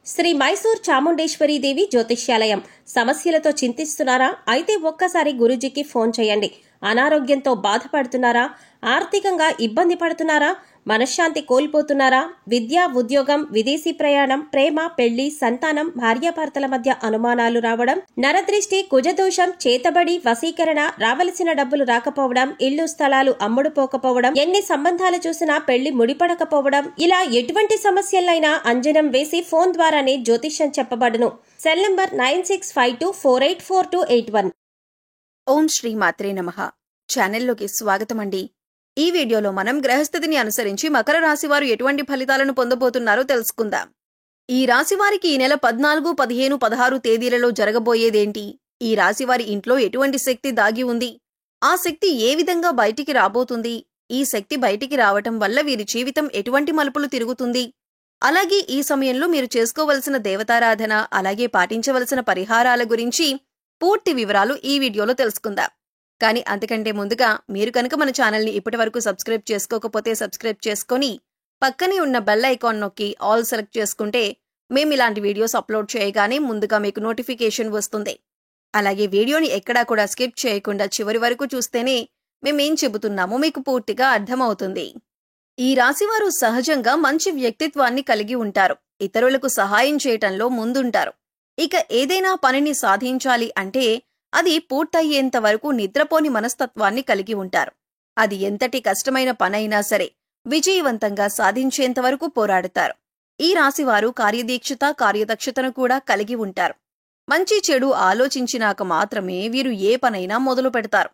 శ్రీ మైసూర్ చాముండేశ్వరి దేవి జ్యోతిష్యాలయం. సమస్యలతో చింతిస్తున్నారా? అయితే ఒక్కసారి గురూజీకి ఫోన్ చేయండి. అనారోగ్యంతో బాధపడుతున్నారా? ఆర్థికంగా ఇబ్బంది పడుతున్నారా? మనశ్శాంతి కోల్పోతున్నారా? విద్య, ఉద్యోగం, విదేశీ ప్రయాణం, ప్రేమ, పెళ్లి, సంతానం, భార్యాభర్తల మధ్య అనుమానాలు రావడం, నరదృష్టి, కుజదోషం, చేతబడి, వశీకరణ, రావలసిన డబ్బులు రాకపోవడం, ఇళ్లు స్థలాలు అమ్ముడుపోకపోవడం, ఎన్ని సంబంధాలు చూసినా పెళ్లి ముడిపడకపోవడం, ఇలా ఎటువంటి సమస్యలైనా అంజనం వేసి ఫోన్ ద్వారానే జ్యోతిష్యం చెప్పబడును. Cell number 9652484281. ఓం శ్రీ మాత్రే నమః. ఛానల్లోకి స్వాగతం అండి. ఈ వీడియోలో మనం గ్రహస్థితిని అనుసరించి మకర రాశి వారు ఎటువంటి ఫలితాలను పొందబోతున్నారో తెలుసుకుందాం. ఈ రాశి వారికి ఈ నెల 14, 15, 16 తేదీలలో జరగబోయేదేంటి? ఈ రాశి వారి ఇంట్లో ఎటువంటి శక్తి దాగి ఉంది? ఆ శక్తి ఏ విధంగా బయటికి రాబోతుంది? ఈ శక్తి బయటికి రావటం వల్ల వీరి జీవితం ఎటువంటి మలుపులు తిరుగుతుంది? అలాగే ఈ సమయంలో మీరు చేసుకోవలసిన దేవతారాధన, అలాగే పాటించవలసిన పరిహారాల గురించి పూర్తి వివరాలు ఈ వీడియోలో తెలుసుకుందాం. కానీ అంతకంటే ముందుగా మీరు కనుక మన ఛానల్ని ఇప్పటి వరకు సబ్స్క్రైబ్ చేసుకోకపోతే సబ్స్క్రైబ్ చేసుకొని పక్కనే ఉన్న బెల్ ఐకాన్ నొక్కి ఆల్ సెలెక్ట్ చేసుకుంటే మేము ఇలాంటి వీడియోస్ అప్లోడ్ చేయగానే ముందుగా మీకు నోటిఫికేషన్ వస్తుంది. అలాగే వీడియోని ఎక్కడా కూడా స్కిప్ చేయకుండా చివరి వరకు చూస్తేనే మేమేం చెబుతున్నామో మీకు పూర్తిగా అర్థమవుతుంది. ఈ రాశివారు సహజంగా మంచి వ్యక్తిత్వాన్ని కలిగి ఉంటారు. ఇతరులకు సహాయం చేయటంలో ముందుంటారు. ఇక ఏదైనా పనిని సాధించాలి అంటే అది పూర్తయ్యేంత వరకు నిద్రపోని మనస్తత్వాన్ని కలిగి ఉంటారు. అది ఎంతటి కష్టమైన పనైనా సరే విజయవంతంగా సాధించేంత వరకు పోరాడుతారు. ఈ రాశివారు కార్యదీక్షత, కార్యదక్షతను కూడా కలిగి ఉంటారు. మంచి చెడు ఆలోచించినాక మాత్రమే వీరు ఏ పనైనా మొదలు పెడతారు.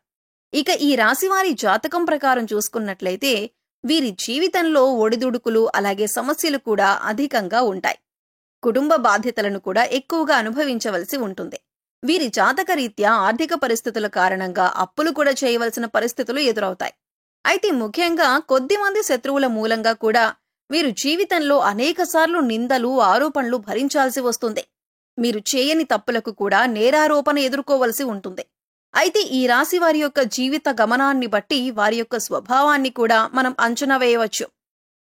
ఇక ఈ రాశివారి జాతకం ప్రకారం చూసుకున్నట్లయితే వీరి జీవితంలో ఒడిదుడుకులు, అలాగే సమస్యలు కూడా అధికంగా ఉంటాయి. కుటుంబ బాధ్యతలను కూడా ఎక్కువగా అనుభవించవలసి ఉంటుంది. వీరి జాతక రీత్యా ఆర్థిక పరిస్థితుల కారణంగా అప్పులు కూడా చేయవలసిన పరిస్థితులు ఎదురవుతాయి. అయితే ముఖ్యంగా కొద్దిమంది శత్రువుల మూలంగా కూడా వీరు జీవితంలో అనేకసార్లు నిందలు, ఆరోపణలు భరించాల్సి వస్తుంది. మీరు చేయని తప్పులకు కూడా నేరారోపణ ఎదుర్కోవలసి ఉంటుంది. అయితే ఈ రాశి వారి యొక్క జీవిత గమనాన్ని బట్టి వారి యొక్క స్వభావాన్ని కూడా మనం అంచనా వేయవచ్చు.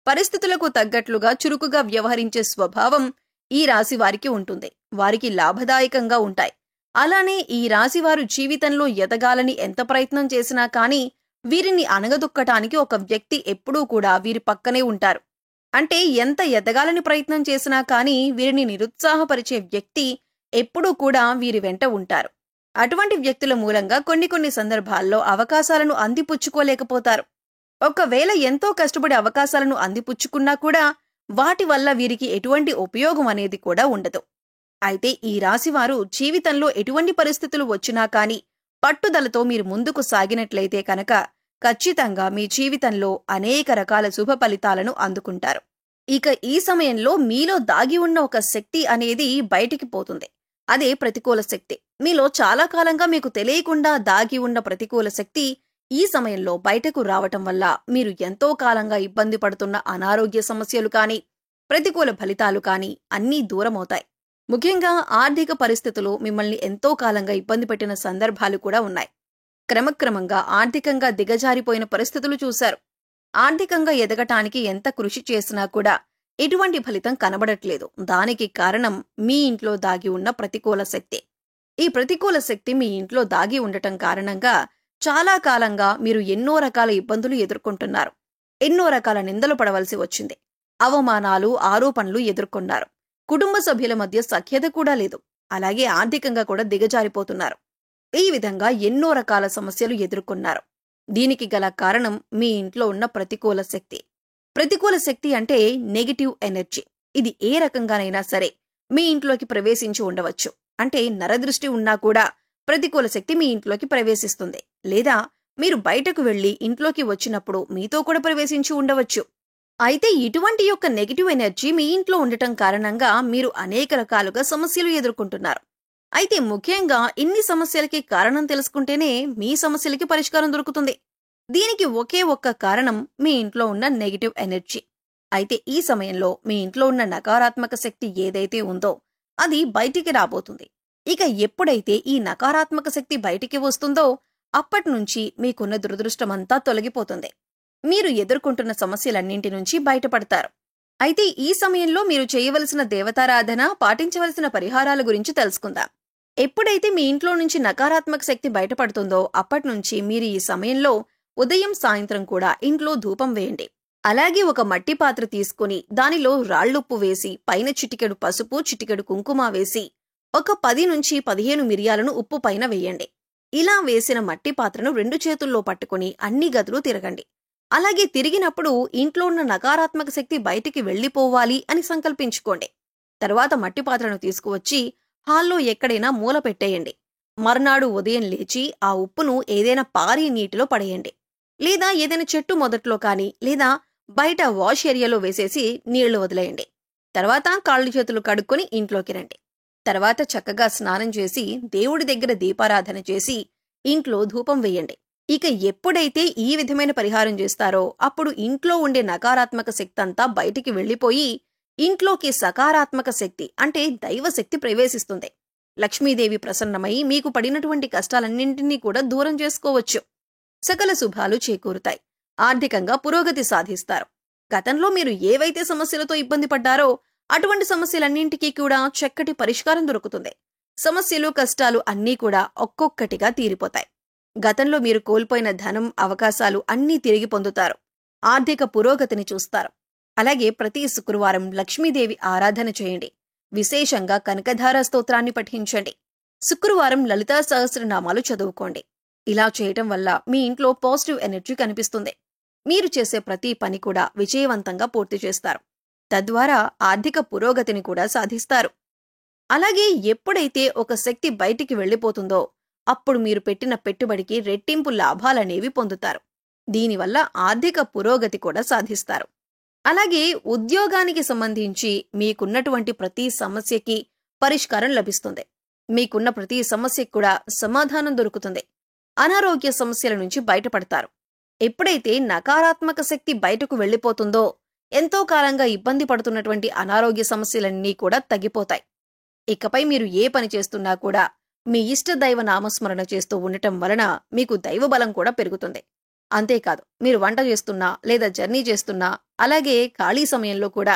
పరిస్థితులకు తగ్గట్లుగా చురుకుగా వ్యవహరించే స్వభావం ఈ రాశి వారికి ఉంటుంది. వారికి లాభదాయకంగా ఉంటాయి. అలానే ఈ రాశివారు జీవితంలో ఎదగాలని ఎంత ప్రయత్నం చేసినా కానీ వీరిని అణగదొక్కటానికి ఒక వ్యక్తి ఎప్పుడూ కూడా వీరి పక్కనే ఉంటారు. అంటే ఎంత ఎదగాలని ప్రయత్నం చేసినా కానీ వీరిని నిరుత్సాహపరిచే వ్యక్తి ఎప్పుడూ కూడా వీరి వెంట ఉంటారు. అటువంటి వ్యక్తుల మూలంగా కొన్ని సందర్భాల్లో అవకాశాలను అందిపుచ్చుకోలేకపోతారు. ఒకవేళ ఎంతో కష్టపడి అవకాశాలను అందిపుచ్చుకున్నా కూడా వాటి వల్ల వీరికి ఎటువంటి ఉపయోగం అనేది కూడా ఉండదు. అయితే ఈ రాశివారు జీవితంలో ఎటువంటి పరిస్థితులు వచ్చినా కానీ పట్టుదలతో మీరు ముందుకు సాగినట్లయితే కనుక ఖచ్చితంగా మీ జీవితంలో అనేక రకాల శుభ ఫలితాలను అందుకుంటారు. ఇక ఈ సమయంలో మీలో దాగి ఉన్న ఒక శక్తి అనేది బయటికి పోతుంది. అదే ప్రతికూల శక్తి. మీలో చాలా కాలంగా మీకు తెలియకుండా దాగి ఉన్న ప్రతికూల శక్తి ఈ సమయంలో బయటకు రావటం వల్ల మీరు ఎంతో కాలంగా ఇబ్బంది పడుతున్న అనారోగ్య సమస్యలు కానీ, ప్రతికూల ఫలితాలు కానీ అన్నీ దూరమవుతాయి. ముఖ్యంగా ఆర్థిక పరిస్థితులు మిమ్మల్ని ఎంతో కాలంగా ఇబ్బంది పెట్టిన సందర్భాలు కూడా ఉన్నాయి. క్రమక్రమంగా ఆర్థికంగా దిగజారిపోయిన పరిస్థితులు చూశారు. ఆర్థికంగా ఎదగటానికి ఎంత కృషి చేసినా కూడా ఎటువంటి ఫలితం కనబడట్లేదు. దానికి కారణం మీ ఇంట్లో దాగి ఉన్న ప్రతికూల శక్తి. ఈ ప్రతికూల శక్తి మీ ఇంట్లో దాగి ఉండటం కారణంగా చాలా కాలంగా మీరు ఎన్నో రకాల ఇబ్బందులు ఎదుర్కొంటున్నారు. ఎన్నో రకాల నిందలు పడవలసి వచ్చింది. అవమానాలు, ఆరోపణలు ఎదుర్కొన్నారు. కుటుంబ సభ్యుల మధ్య సఖ్యత కూడా లేదు. అలాగే ఆర్థికంగా కూడా దిగజారిపోతున్నారు. ఈ విధంగా ఎన్నో రకాల సమస్యలు ఎదుర్కొన్నారు. దీనికి గల కారణం మీ ఇంట్లో ఉన్న ప్రతికూల శక్తి. ప్రతికూల శక్తి అంటే నెగటివ్ ఎనర్జీ. ఇది ఏ రకంగానైనా సరే మీ ఇంట్లోకి ప్రవేశించి ఉండవచ్చు. అంటే నరదృష్టి ఉన్నా కూడా ప్రతికూల శక్తి మీ ఇంట్లోకి ప్రవేశిస్తుంది. లేదా మీరు బయటకు వెళ్లి ఇంట్లోకి వచ్చినప్పుడు మీతో కూడా ప్రవేశించి ఉండవచ్చు. అయితే ఇటువంటి యొక్క నెగటివ్ ఎనర్జీ మీ ఇంట్లో ఉండటం కారణంగా మీరు అనేక రకాలుగా సమస్యలు ఎదుర్కొంటున్నారు. అయితే ముఖ్యంగా ఇన్ని సమస్యలకి కారణం తెలుసుకుంటేనే మీ సమస్యలకి పరిష్కారం దొరుకుతుంది. దీనికి ఒకే ఒక్క కారణం మీ ఇంట్లో ఉన్న నెగటివ్ ఎనర్జీ. అయితే ఈ సమయంలో మీ ఇంట్లో ఉన్న నకారాత్మక శక్తి ఏదైతే ఉందో అది బయటికి రాబోతుంది. ఇక ఎప్పుడైతే ఈ నకారాత్మక శక్తి బయటికి వస్తుందో అప్పటినుంచి మీకున్న దురదృష్టమంతా తొలగిపోతుంది. మీరు ఎదుర్కొంటున్న సమస్యలన్నింటి నుంచి బయటపడతారు. అయితే ఈ సమయంలో మీరు చేయవలసిన దేవతారాధన, పాటించవలసిన పరిహారాల గురించి తెలుసుకుందాం. ఎప్పుడైతే మీ ఇంట్లో నుంచి నకారాత్మక శక్తి బయటపడుతుందో అప్పట్నుంచి మీరు ఈ సమయంలో ఉదయం సాయంత్రం కూడా ఇంట్లో ధూపం వేయండి. అలాగే ఒక మట్టి పాత్ర తీసుకుని దానిలో రాళ్లుప్పు వేసి పైన చిటికెడు పసుపు, చిటికెడు కుంకుమ వేసి ఒక 10 నుంచి 15 మిరియాలను ఉప్పు పైన వేయండి. ఇలా వేసిన మట్టి పాత్రను 2 చేతుల్లో పట్టుకుని అన్ని గదులు తిరగండి. అలాగే తిరిగినప్పుడు ఇంట్లో ఉన్న నకారాత్మక శక్తి బయటికి వెళ్లిపోవాలి అని సంకల్పించుకోండి. తర్వాత మట్టి పాత్రను తీసుకువచ్చి హాల్లో ఎక్కడైనా మూల పెట్టేయండి. మర్నాడు ఉదయం లేచి ఆ ఉప్పును ఏదైనా పారే నీటిలో పడేయండి. లేదా ఏదైనా చెట్టు మొదట్లో కానీ లేదా బయట వాష్ ఏరియాలో వేసేసి నీళ్లు వదిలేయండి. తర్వాత కాళ్ళు చేతులు కడుక్కొని ఇంట్లోకి రండి. తర్వాత చక్కగా స్నానం చేసి దేవుడి దగ్గర దీపారాధన చేసి ఇంట్లో ధూపం వేయండి. ఇక ఎప్పుడైతే ఈ విధమైన పరిహారం చేస్తారో అప్పుడు ఇంట్లో ఉండే నకారాత్మక శక్తి అంతా బయటికి వెళ్లిపోయి ఇంట్లోకి సకారాత్మక శక్తి అంటే దైవశక్తి ప్రవేశిస్తుంది. లక్ష్మీదేవి ప్రసన్నమై మీకు పడినటువంటి కష్టాలన్నింటినీ కూడా దూరం చేసుకోవచ్చు. సకల శుభాలు చేకూరుతాయి. ఆర్థికంగా పురోగతి సాధిస్తారు. గతంలో మీరు ఏవైతే సమస్యలతో ఇబ్బంది పడ్డారో అటువంటి సమస్యలన్నింటికీ కూడా చక్కటి పరిష్కారం దొరుకుతుంది. సమస్యలు, కష్టాలు అన్నీ కూడా ఒక్కొక్కటిగా తీరిపోతాయి. గతంలో మీరు కోల్పోయిన ధనం, అవకాశాలు అన్నీ తిరిగి పొందుతారు. ఆర్థిక పురోగతిని చూస్తారు. అలాగే ప్రతి శుక్రవారం లక్ష్మీదేవి ఆరాధన చేయండి. విశేషంగా కనకధార స్తోత్రాన్ని పఠించండి. శుక్రవారం లలితా సహస్రనామాలు చదువుకోండి. ఇలా చేయటం వల్ల మీ ఇంట్లో పాజిటివ్ ఎనర్జీ కనిపిస్తుంది. మీరు చేసే ప్రతి పని కూడా విజయవంతంగా పూర్తి చేస్తారు. తద్వారా ఆర్థిక పురోగతిని కూడా సాధిస్తారు. అలాగే ఎప్పుడైతే ఒక శక్తి బయటికి వెళ్లిపోతుందో అప్పుడు మీరు పెట్టిన పెట్టుబడికి రెట్టింపు లాభాలనేవి పొందుతారు. దీనివల్ల ఆర్థిక పురోగతి కూడా సాధిస్తారు. అలాగే ఉద్యోగానికి సంబంధించి మీకున్నటువంటి ప్రతి సమస్యకి పరిష్కారం లభిస్తుంది. మీకున్న ప్రతి సమస్యకు కూడా సమాధానం దొరుకుతుంది. అనారోగ్య సమస్యల నుంచి బయటపడతారు. ఎప్పుడైతే నకారాత్మక శక్తి బయటకు వెళ్లిపోతుందో ఎంతో కాలంగా ఇబ్బంది పడుతున్నటువంటి అనారోగ్య సమస్యలన్నీ కూడా తగ్గిపోతాయి. ఇకపై మీరు ఏ పని చేస్తున్నా కూడా మీ ఇష్ట దైవ నామస్మరణ చేస్తూ ఉండటం వలన మీకు దైవబలం కూడా పెరుగుతుంది. అంతేకాదు, మీరు వంట చేస్తున్నా లేదా జర్నీ చేస్తున్నా అలాగే ఖాళీ సమయంలో కూడా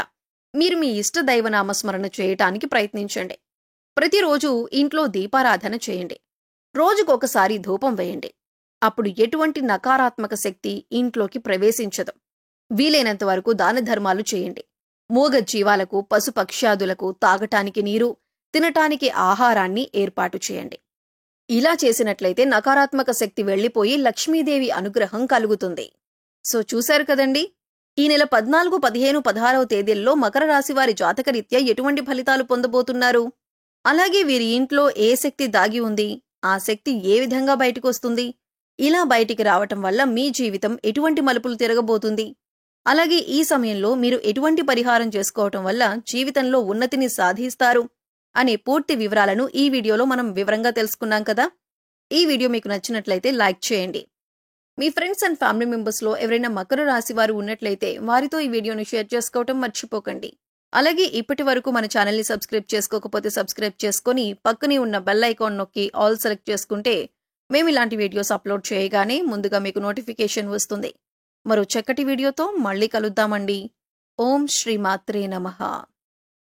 మీరు మీ ఇష్ట దైవ నామస్మరణ చేయటానికి ప్రయత్నించండి. ప్రతిరోజు ఇంట్లో దీపారాధన చేయండి. రోజుకొకసారి ధూపం వేయండి. అప్పుడు ఎటువంటి నకారాత్మక శక్తి ఇంట్లోకి ప్రవేశించదు. వీలైనంత వరకు దాన ధర్మాలు చేయండి. మూగ జీవాలకు, పశుపక్ష్యాదులకు తాగటానికి నీరు, తినటానికి ఆహారాన్ని ఏర్పాటు చేయండి. ఇలా చేసినట్లయితే నకారాత్మక శక్తి వెళ్లిపోయి లక్ష్మీదేవి అనుగ్రహం కలుగుతుంది. సో చూశారు కదండి, ఈ నెల 14, 15, 16వ తేదీల్లో మకర రాశి వారి జాతకరీత్యా ఎటువంటి ఫలితాలు పొందబోతున్నారు, అలాగే వీరి ఇంట్లో ఏ శక్తి దాగి ఉంది, ఆ శక్తి ఏ విధంగా బయటకు వస్తుంది, ఇలా బయటికి రావటం వల్ల మీ జీవితం ఎటువంటి మలుపులు తిరగబోతుంది, అలాగే ఈ సమయంలో మీరు ఎటువంటి పరిహారం చేసుకోవటం వల్ల జీవితంలో ఉన్నతిని సాధిస్తారు అనే పూర్తి వివరాలను ఈ వీడియోలో మనం వివరంగా తెలుసుకున్నాం కదా. ఈ వీడియో మీకు నచ్చినట్లయితే లైక్ చేయండి. మీ ఫ్రెండ్స్ అండ్ ఫ్యామిలీ మెంబర్స్లో ఎవరైనా మకర రాశి వారు ఉన్నట్లయితే వారితో ఈ వీడియోని షేర్ చేసుకోవటం మర్చిపోకండి. అలాగే ఇప్పటి వరకు మన ఛానల్ని సబ్స్క్రైబ్ చేసుకోకపోతే సబ్స్క్రైబ్ చేసుకుని పక్కనే ఉన్న బెల్ ఐకాన్ నొక్కి ఆల్ సెలెక్ట్ చేసుకుంటే మేము ఇలాంటి వీడియోస్ అప్లోడ్ చేయగానే ముందుగా మీకు నోటిఫికేషన్ వస్తుంది. మరో చక్కటి వీడియోతో మళ్ళీ కలుద్దామండి. ఓం శ్రీ మాత్రే నమః.